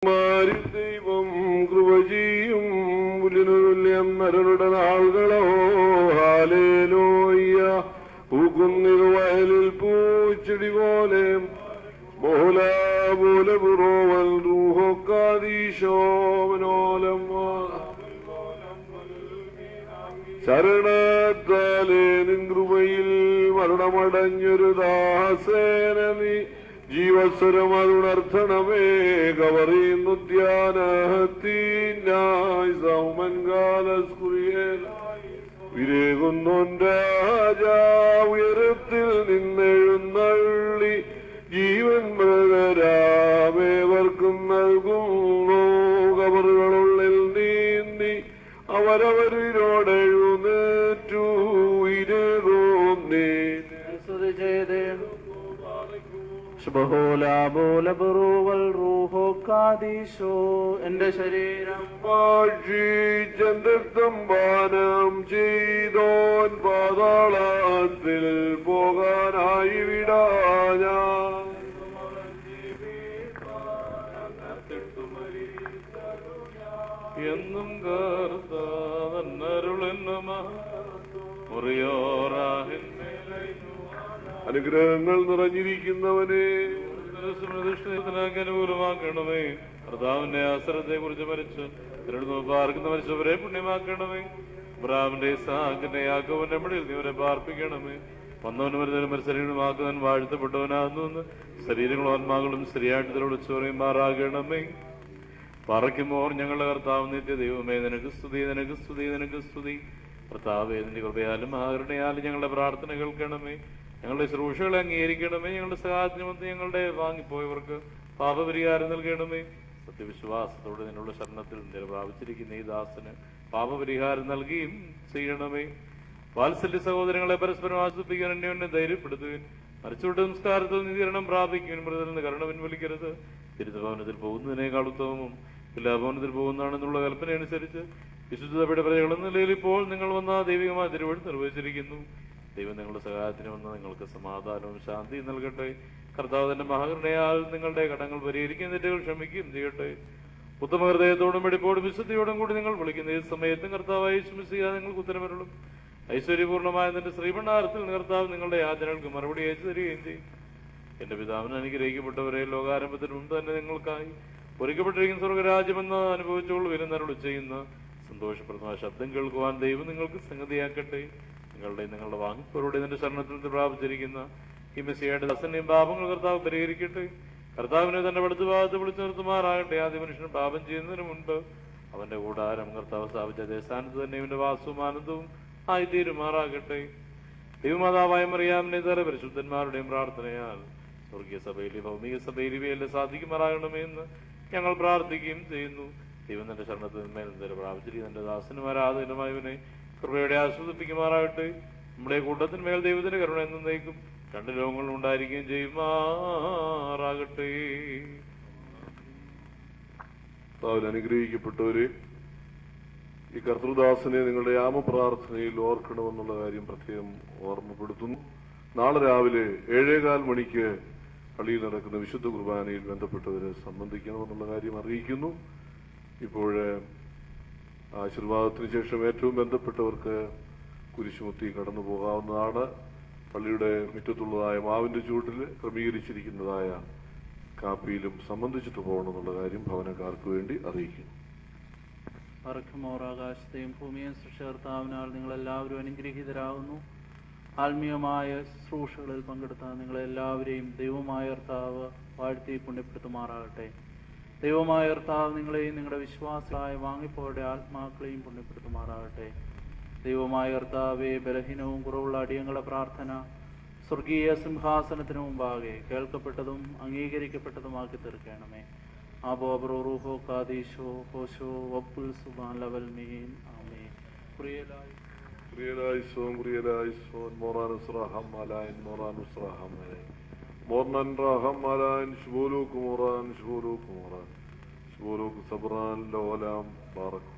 ദൈവം കൃപ ചെയ്യും പുലിനുല്യം നരരുടെ നാളുകളോ ഹാലേലൂയ. പൂക്കുന്നിത് വയലിൽ പൂച്ചെടി പോലെ പോലെ പുറോവൽ റൂഹോക്കാദീശോമനോലം ശരണത്താലേ നിൻ കൃപയിൽ മരണമടഞ്ഞൊരു ദാസേന നീ ജീവസ്വരം അതുണർത്തണമേ. കവറിയുദ്യാനഹത്തിനായി സൗമൻകാലസ്കുറിയേൽ വിരേകുന്നോൻ രാജാ ഉയരത്തിൽ നിന്നെഴുന്നള്ളി ജീവൻ മൃഗരാമേവർക്കും നൽകുന്നു. കവറുകളുള്ളിൽ നീന്തി അവരവരിലോടെഴുന്നേറ്റു ഇരേകോന്നേ എന്റെ ശരീരം ഭക്ഷിച്ചെന്തം പാനം ചെയ്തോൻ പാതാളത്തിൽ പോകാനായി വിടാഞ്ഞ എന്നും കർത്താവരുളെന്നുമ അനുഗ്രഹങ്ങൾ നിറഞ്ഞിരിക്കുന്നവനെ അനുകൂലമാക്കണമേ. കർത്താവിന്റെ ആശ്രയത്തെ കുറിച്ച് മരിച്ചു പാർക്കുന്ന മരിച്ചവരെ പുണ്യമാക്കണമേ. ബ്രാഹ്മന്റെ സാഹചര്യ യാക്കോവന്റെ മടിയിൽ നീവരെ പാർപ്പിക്കണമേ. വന്നവന് വരുന്നവരും ശരീരമാക്കുന്നവൻ വാഴ്ത്തപ്പെട്ടവനാകുന്നു. ശരീരങ്ങളും ആത്മാക്കളും ശരിയായിട്ട് വിളിച്ചോറിയുമാറാകണമേ. പറയ്ക്കുമോർ ഞങ്ങളുടെ കർത്താവ് നിത്യ ദൈവമേ, നിനക്ക് സ്തുതി, നിനക്ക് സ്തുതി, നിനക്ക് സ്തുതി. കർത്താവേ, നിന്റെ കൃപയാലും ആകരുണയാലും ഞങ്ങളുടെ പ്രാർത്ഥന കേൾക്കണമേ. ഞങ്ങളുടെ ശുശ്രൂഷകളെ അംഗീകരിക്കണമേ. ഞങ്ങളുടെ സഹായത്തിന് വന്ന് ഞങ്ങളുടെ വാങ്ങിപ്പോയവർക്ക് പാപപരിഹാരം നൽകണമേ. സത്യവിശ്വാസത്തോടെ നിന്നുള്ള ശരണത്തിൽ നിന്റെ പ്രാപിച്ചിരിക്കുന്ന ഈ ദാസന് പാപപരിഹാരം നൽകുകയും ചെയ്യണമേ. വാത്സല്യ സഹോദരങ്ങളെ പരസ്പരം ആസ്വദിപ്പിക്കാൻ എന്നെ ധൈര്യപ്പെടുത്തുകയും മരിച്ചുവിട്ട് സംസ്കാരത്തിൽ നിതീരണം പ്രാപിക്കുകയും മൃതത്തിൽ നിന്ന് കരുണ പിൻവലിക്കരുത്. തിരുഭവനത്തിൽ പോകുന്നതിനേക്കാൾ ഉത്തമവും തുലാഭവനത്തിൽ പോകുന്നതാണെന്നുള്ള കൽപ്പന അനുസരിച്ച് വിശുദ്ധതയുടെ പ്രജകളെന്ന നിലയിൽ ഇപ്പോൾ നിങ്ങൾ വന്ന ദൈവികമായ തിരുവഴി നിർവഹിച്ചിരിക്കുന്നു. ദൈവം നിങ്ങളുടെ സഹായത്തിന് വന്ന് നിങ്ങൾക്ക് സമാധാനവും ശാന്തിയും നൽകട്ടെ. കർത്താവ് തന്റെ മഹാകരുണയാൽ നിങ്ങളുടെ കടങ്ങൾ പരിഹരിക്കുകയും തെറ്റുകൾ ക്ഷമിക്കുകയും ചെയ്യട്ടെ. ഉത്തമ ഹൃദയത്തോടും വെടിപ്പോടും വിശുദ്ധിയോടും കൂടി നിങ്ങൾ വിളിക്കുന്ന ഈ സമയത്തും കർത്താവായി ശ്രമിക്കുക നിങ്ങൾക്ക് ഉത്തരവരുളും. ഐശ്വര്യപൂർണമായ നിന്റെ ശ്രീഭണ്ഡാരത്തിൽ കർത്താവ് നിങ്ങളുടെ യാചനകൾക്ക് മറുപടി അയച്ചു തരികയും ചെയ്യും. എന്റെ പിതാവിന് അനുഗ്രഹിക്കപ്പെട്ടവരെ ലോകാരംഭത്തിന് മുമ്പ് തന്നെ നിങ്ങൾക്കായി ഒരുക്കപ്പെട്ടിരിക്കുന്ന സ്വർഗരാജ്യമെന്ന് അനുഭവിച്ചുകൊണ്ട് വിരുന്നരുളി ചെയ്യുന്ന സന്തോഷപ്രദമായ ശബ്ദം കേൾക്കുവാൻ ദൈവം നിങ്ങൾക്ക് സംഗതിയാക്കട്ടെ. നിങ്ങളുടെ വാങ്ങിപ്പോരുടെ നിന്റെ ശരണത്തിൽ പ്രാപിച്ചിരിക്കുന്ന ഈ മെസ്സിയുടെ ദാസന്റെയും പാപങ്ങൾ കർത്താവ് പരിഹരിക്കട്ടെ. കർത്താവിനെ തന്റെ വലതു ഭാഗത്ത് വിളിച്ചു നിർത്തുമാറാകട്ടെ. ആദ്യ മനുഷ്യൻ പാപം ചെയ്യുന്നതിന് മുൻപ് അവന്റെ കൂടാരം കർത്താവ് സ്ഥാപിച്ച ദേശാനത്ത് തന്നെ ഇവന്റെ വാസവും ആനന്ദവും ആയിത്തീരുമാറാകട്ടെ. ദൈവമാതാവായ മറിയാമിനെ തല പരിശുദ്ധന്മാരുടെയും പ്രാർത്ഥനയാൽ സ്വർഗീയ സഭയിലെ ഭൗമിക സഭയിൽ ഇവയെല്ലാം സാധിക്കുമാറാകണമേ എന്ന് ഞങ്ങൾ പ്രാർത്ഥിക്കുകയും ചെയ്യുന്നു. ദൈവം തന്റെ ശരണത്തിന്മേൽ നിന്റെ പ്രാപിച്ചിരിക്കുന്ന തന്റെ ദാസനും ആരാധകനുമായവനെ കൃപയുടെ ആസ്വദിപ്പിക്കുമാറാകട്ടെ. നമ്മുടെ കൂട്ടത്തിന്മേൽ ദൈവത്തിന്റെ കരുണ എന്നും നയിക്കും രണ്ട് ലോകങ്ങളും ഉണ്ടായിരിക്കുകയും ചെയ്യുമാറാകട്ടെ. അനുഗ്രഹിക്കപ്പെട്ടവരെ, ഈ കർത്തൃദാസനെ നിങ്ങളുടെ യാമപ്രാർത്ഥനയിൽ ഓർക്കണമെന്നുള്ള കാര്യം പ്രത്യേകം ഓർമ്മപ്പെടുത്തുന്നു. നാളെ രാവിലെ 7:15 മണിക്ക് പള്ളിയിൽ നടക്കുന്ന വിശുദ്ധ കുർബാനയിൽ ബന്ധപ്പെട്ടവരെ സംബന്ധിക്കണമെന്നുള്ള കാര്യം അറിയിക്കുന്നു. ഇപ്പോൾ ആശീർവാദത്തിന് ശേഷം ഏറ്റവും ബന്ധപ്പെട്ടവർക്ക് കുരിശുമുത്തി കടന്നു പോകാവുന്നതാണ്. പള്ളിയുടെ മുറ്റത്തുള്ളതായ മാവിന്റെ ചൂട്ടിൽ ക്രമീകരിച്ചിരിക്കുന്നതായ കാപ്പിയിലും സംബന്ധിച്ചിട്ട് പോകണമെന്നുള്ള കാര്യം ഭവനക്കാർക്ക് വേണ്ടി അറിയിക്കുന്നു. ആകാശത്തെയും ഭൂമിയെയും സൃഷ്ടികർത്താവിനാൽ നിങ്ങളെല്ലാവരും അനുഗ്രഹീതരാകുന്നു. ആത്മീയമായ ശുശ്രൂഷകളിൽ പങ്കെടുത്താൽ നിങ്ങളെല്ലാവരെയും ദൈവമായ കർത്താവ് വാഴ്ത്തി പുണ്യപ്പെടുത്തുമാറാകട്ടെ. ദൈവമായ കർത്താവ് നിങ്ങളെയും നിങ്ങളുടെ വിശ്വാസമായ വാങ്ങിപ്പോയുടെ ആത്മാക്കളെയും പുണ്യപ്പെടുത്തുമാറാകട്ടെ. ദൈവമായ കർത്താവെ, ബലഹീനവും കുറവുള്ള അടിയങ്ങളുടെ പ്രാർത്ഥന സ്വർഗീയ സിംഹാസനത്തിനു മുമ്പാകെ കേൾക്കപ്പെട്ടതും അംഗീകരിക്കപ്പെട്ടതുമാക്കി തീർക്കണമേ. ആബോറൂഹോ കാദീശോ ഹോശോ വപ്പുൽ സുബാൻ ലവൽ മീൻ ആമേ. മോർനൻ റഹം മലാൻ ശുബൂലൂക്ക് മോറാൻ ശുബൂലൂക്ക് മോറാൻ ശുബൂലൂക്ക് സബ്രാൻ ലോലാം ബാറക്